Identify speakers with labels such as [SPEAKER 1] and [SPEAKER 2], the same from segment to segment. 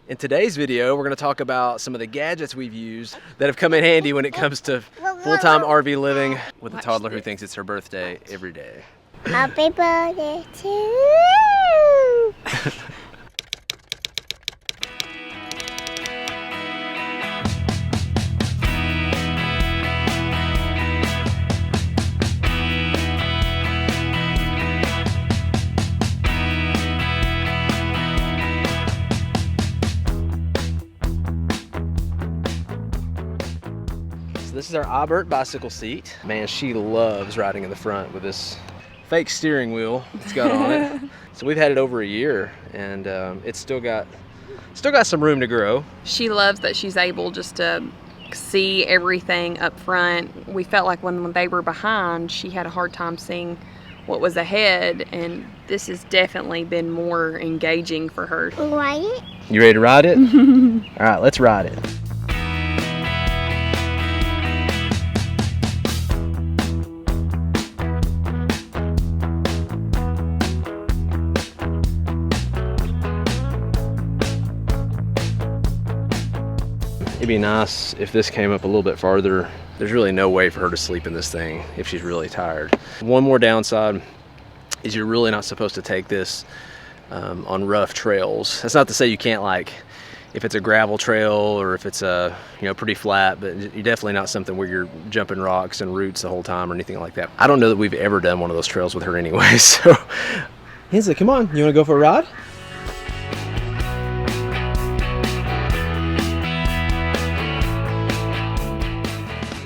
[SPEAKER 1] In today's video, we're going to talk about some of the gadgets we've used that have come in handy when it comes to full-time RV living with a toddler who thinks it's her birthday every day.
[SPEAKER 2] Happy birthday to you!
[SPEAKER 1] This is our Aubert bicycle seat. Man, she loves riding in the front with this fake steering wheel it's got on it. So we've had it over a year, and it's still got some room to grow.
[SPEAKER 3] She loves that she's able just to see everything up front. We felt like when they were behind, she had a hard time seeing what was ahead, and this has definitely been more engaging for her.
[SPEAKER 2] Ride it?
[SPEAKER 1] You ready to ride it? All right, let's ride it. It'd be nice if this came up a little bit farther. There's really no way for her to sleep in this thing if she's really tired. One more downside is you're really not supposed to take this on rough trails. That's not to say you can't, like, if it's a gravel trail or if it's a, pretty flat, but you're definitely not something where you're jumping rocks and roots the whole time or anything like that. I don't know that we've ever done one of those trails with her anyway, so. Hensley, come on, you wanna go for a ride?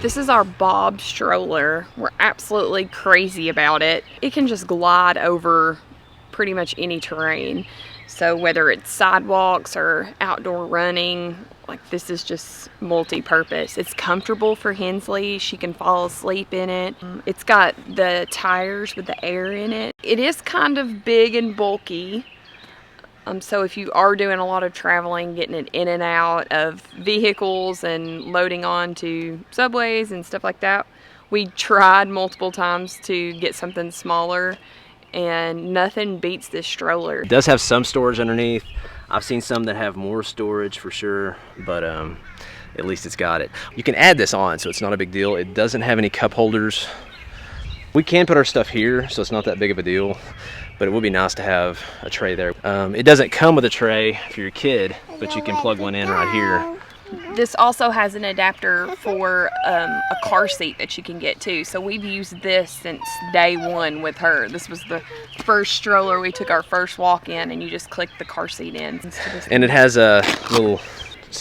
[SPEAKER 3] This is our Bob stroller. We're absolutely crazy about it. It can just glide over pretty much any terrain. So whether it's sidewalks or outdoor running, like, this is just multi-purpose. It's comfortable for Hensley. She can fall asleep in it. It's got the tires with the air in it. It is kind of big and bulky. So if you are doing a lot of traveling, getting it in and out of vehicles and loading on to subways and stuff like that, we tried multiple times to get something smaller, and nothing beats this stroller.
[SPEAKER 1] It does have some storage underneath. I've seen some that have more storage for sure, but at least it's got it. You can add this on, so it's not a big deal. It doesn't have any cup holders. We can put our stuff here, so it's not that big of a deal, but it would be nice to have a tray there. It doesn't come with a tray for your kid, but you can plug one in right here.
[SPEAKER 3] This also has an adapter for a car seat that you can get too. So we've used this since day one with her. This was the first stroller we took our first walk in, and you just click the car seat in.
[SPEAKER 1] And it has a little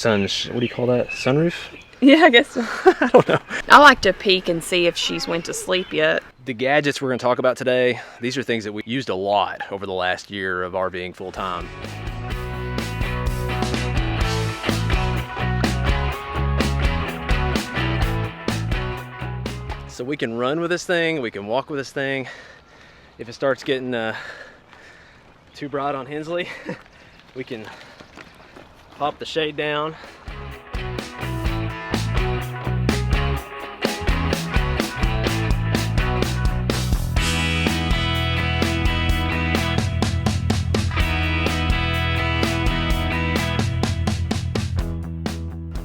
[SPEAKER 1] what do you call that? Sunroof?
[SPEAKER 3] Yeah, I guess so.
[SPEAKER 1] I don't know.
[SPEAKER 3] I like to peek and see if she's went to sleep yet.
[SPEAKER 1] The gadgets we're going to talk about today, these are things that we used a lot over the last year of RVing full time. So we can run with this thing, we can walk with this thing. If it starts getting too bright on Hensley, we can pop the shade down.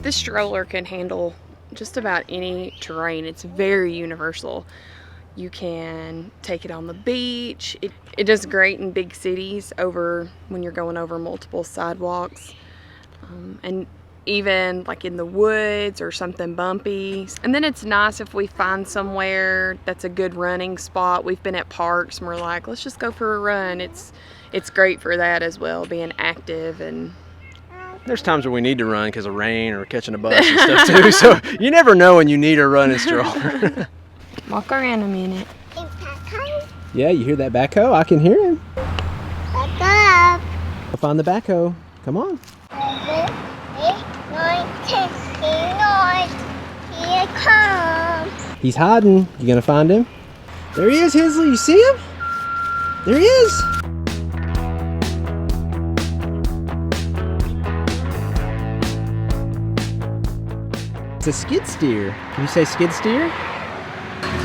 [SPEAKER 3] This stroller can handle just about any terrain. It's very universal. You can take it on the beach. It does great in big cities when you're going over multiple sidewalks. And even like in the woods or something bumpy. And then it's nice if we find somewhere that's a good running spot. We've been at parks and we're like, let's just go for a run. It's great for that as well, being active. And
[SPEAKER 1] there's times where we need to run because of rain or catching a bus and stuff too. So you never know when you need a running stroller.
[SPEAKER 3] Walk around a minute.
[SPEAKER 1] Yeah, you hear that backhoe? I can hear him.
[SPEAKER 2] Back up.
[SPEAKER 1] I'll find the backhoe. Come on.
[SPEAKER 2] 7, 8, 9, 10, 11. Here it comes.
[SPEAKER 1] He's hiding. You gonna find him? There he is, Hensley. You see him? There he is. It's a skid steer. Can you say skid steer?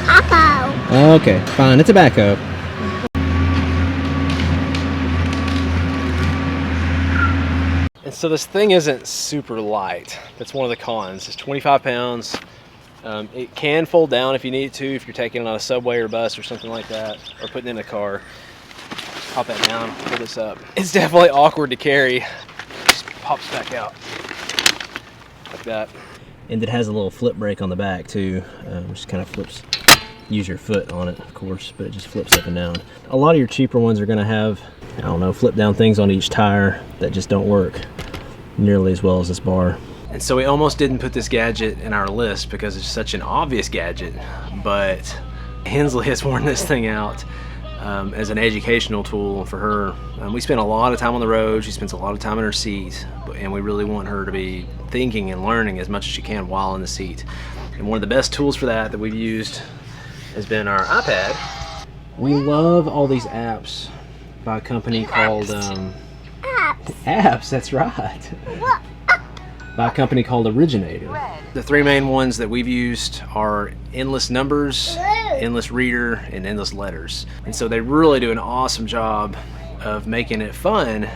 [SPEAKER 2] Backhoe.
[SPEAKER 1] Okay, fine. It's a backhoe. And so this thing isn't super light. That's one of the cons. It's 25 pounds. It can fold down if you need to, if you're taking it on a subway or bus or something like that, or putting it in a car. Just pop that down, pull this up. It's definitely awkward to carry. Just pops back out like that. And it has a little flip brake on the back too. Just kind of flips. Use your foot on it, of course, but it just flips up and down. A lot of your cheaper ones are gonna have, I don't know, flip down things on each tire that just don't work nearly as well as this bar. And so we almost didn't put this gadget in our list because it's such an obvious gadget, but Hensley has worn this thing out as an educational tool for her. We spend a lot of time on the road. She spends a lot of time in her seat, and we really want her to be thinking and learning as much as she can while in the seat. And one of the best tools for that we've used has been our iPad. We love all these apps by a company called Apps, that's right. By a company called Originator. The three main ones that we've used are Endless Numbers, Endless Reader, and Endless Letters. And so they really do an awesome job of making it fun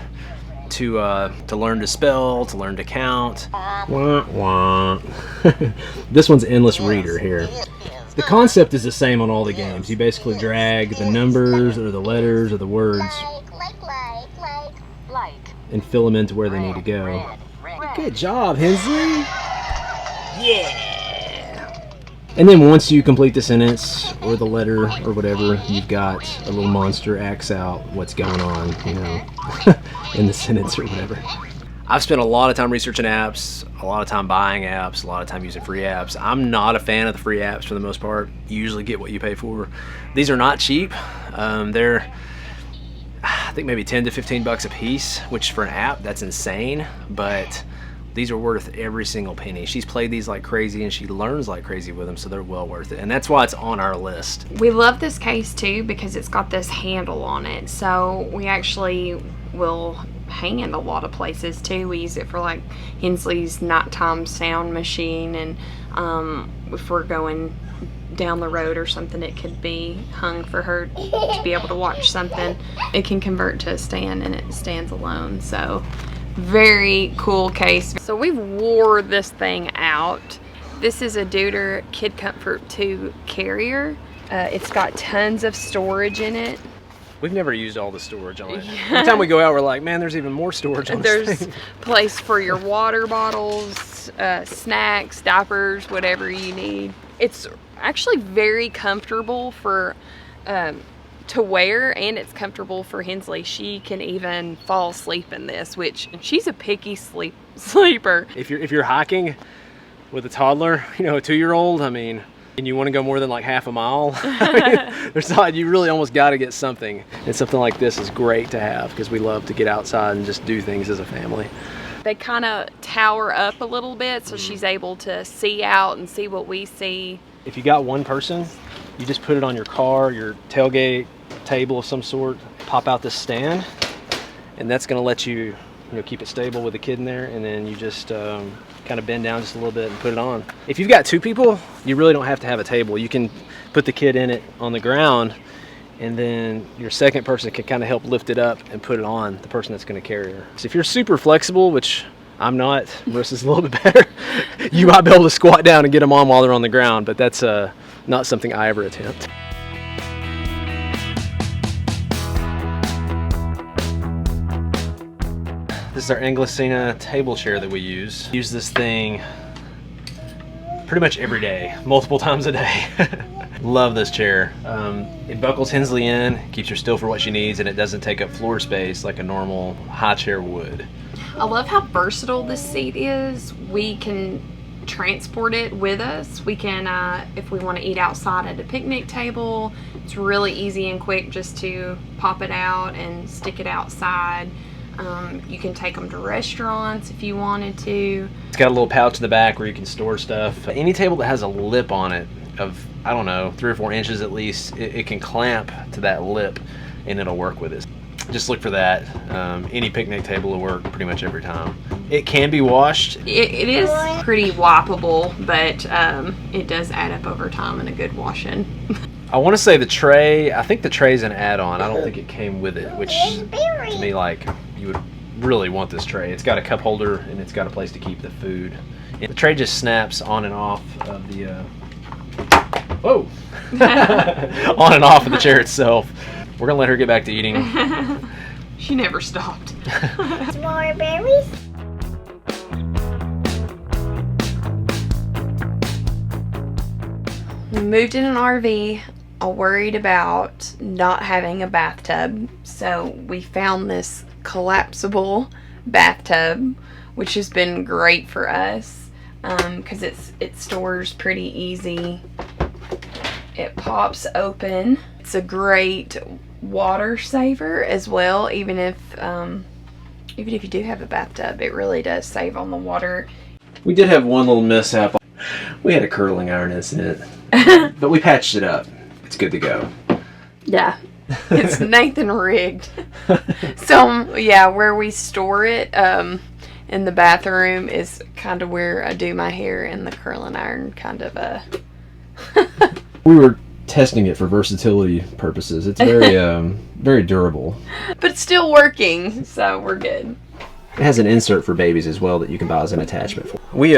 [SPEAKER 1] to learn to spell, to learn to count. Wah, wah. This one's Endless Reader here. The concept is the same on all the games. You basically drag the numbers or the letters or the words and fill them into where they need to go. Good job, Hensley! Yeah! And then once you complete the sentence or the letter or whatever, you've got a little monster acts out what's going on, you know, in the sentence or whatever. I've spent a lot of time researching apps, a lot of time buying apps, a lot of time using free apps. I'm not a fan of the free apps for the most part. You usually get what you pay for. These are not cheap. They're, I think, maybe 10 to 15 bucks a piece, which for an app, that's insane. But these are worth every single penny. She's played these like crazy and she learns like crazy with them, so they're well worth it. And that's why it's on our list.
[SPEAKER 3] We love this case too because it's got this handle on it. So we actually will hang in a lot of places too. We use it for like Hensley's nighttime sound machine, and if we're going down the road or something, it could be hung for her to be able to watch something. It can convert to a stand and it stands alone. So very cool case. So we've wore this thing out. This is a Deuter Kid Comfort 2 carrier. It's got tons of storage in it.
[SPEAKER 1] We've never used all the storage on it. Every time we go out, we're like, man, there's even more storage on this thing.
[SPEAKER 3] There's place for your water bottles, snacks, diapers, whatever you need. It's actually very comfortable for to wear, and it's comfortable for Hensley. She can even fall asleep in this, which she's a picky sleeper.
[SPEAKER 1] If you're hiking with a toddler, you know, a 2-year-old, I mean, and you want to go more than like half a mile, I mean, there's not, you really almost got to get something. And something like this is great to have because we love to get outside and just do things as a family.
[SPEAKER 3] They kind of tower up a little bit, so she's able to see out and see what we see.
[SPEAKER 1] If you got one person, you just put it on your car, your tailgate table of some sort, pop out this stand, and that's going to let you, keep it stable with the kid in there, and then you just kind of bend down just a little bit and put it on. If you've got 2 people, you really don't have to have a table. You can put the kid in it on the ground, and then your second person can kind of help lift it up and put it on the person that's going to carry her. So if you're super flexible, which I'm not, Marissa's a little bit better, you might be able to squat down and get them on while they're on the ground, but that's not something I ever attempt. This is our Inglesina table chair that we use. Use this thing pretty much every day, multiple times a day. Love this chair. It buckles Hensley in, keeps her still for what she needs, and it doesn't take up floor space like a normal high chair would.
[SPEAKER 3] I love how versatile this seat is. We can transport it with us. We can, if we want to eat outside at a picnic table, it's really easy and quick just to pop it out and stick it outside. You can take them to restaurants if you wanted to. It's
[SPEAKER 1] got a little pouch in the back where you can store stuff. Any table that has a lip on it of, I don't know, 3 or 4 inches at least, it can clamp to that lip and it'll work with it. Just look for that. Any picnic table will work pretty much every time. It can be washed.
[SPEAKER 3] It is pretty wipeable, but it does add up over time in a good washing.
[SPEAKER 1] I want to say the tray, I think the tray's an add-on. I don't think it came with it, which to me, like, you would really want this tray. It's got a cup holder and it's got a place to keep the food. And the tray just snaps on and off of the whoa on and off of the chair itself. We're gonna let her get back to eating.
[SPEAKER 3] She never stopped.
[SPEAKER 2] Strawberries.
[SPEAKER 3] We moved in an RV, all worried about not having a bathtub, so we found this collapsible bathtub, which has been great for us because it stores pretty easy. It pops open. It's a great water saver as well. Even if you do have a bathtub, it really does save on the water.
[SPEAKER 1] We did have one little mishap. We had a curling iron incident, but we patched it up. It's good to go.
[SPEAKER 3] Yeah, it's Nathan rigged. So yeah, where we store it in the bathroom is kind of where I do my hair, and the curling iron kind of
[SPEAKER 1] We were testing it for versatility purposes. It's very very durable.
[SPEAKER 3] But it's still working, so we're good.
[SPEAKER 1] It has an insert for babies as well that you can buy as an attachment for. We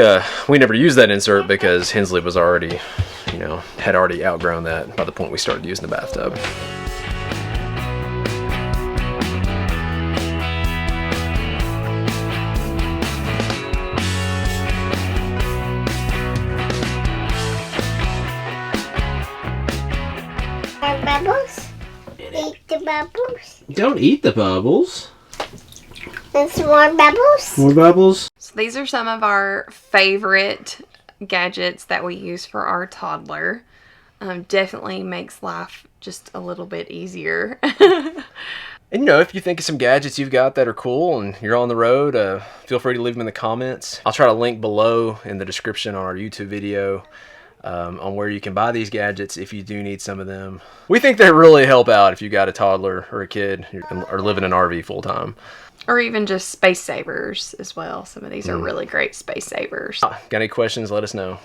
[SPEAKER 1] never used that insert because Hensley was already, had already outgrown that by the point we started using the bathtub.
[SPEAKER 2] More bubbles. Eat the bubbles.
[SPEAKER 1] Don't eat the bubbles.
[SPEAKER 2] There's more bubbles.
[SPEAKER 1] More bubbles.
[SPEAKER 3] So these are some of our favorite gadgets that we use for our toddler. Definitely makes life just a little bit easier.
[SPEAKER 1] And if you think of some gadgets you've got that are cool and you're on the road, feel free to leave them in the comments. I'll try to link below in the description on our YouTube video on where you can buy these gadgets if you do need some of them. We think they really help out if you got a toddler or a kid or live in an RV full time.
[SPEAKER 3] Or even just space savers as well. Some of these are really great space savers.
[SPEAKER 1] Got any questions? Let us know.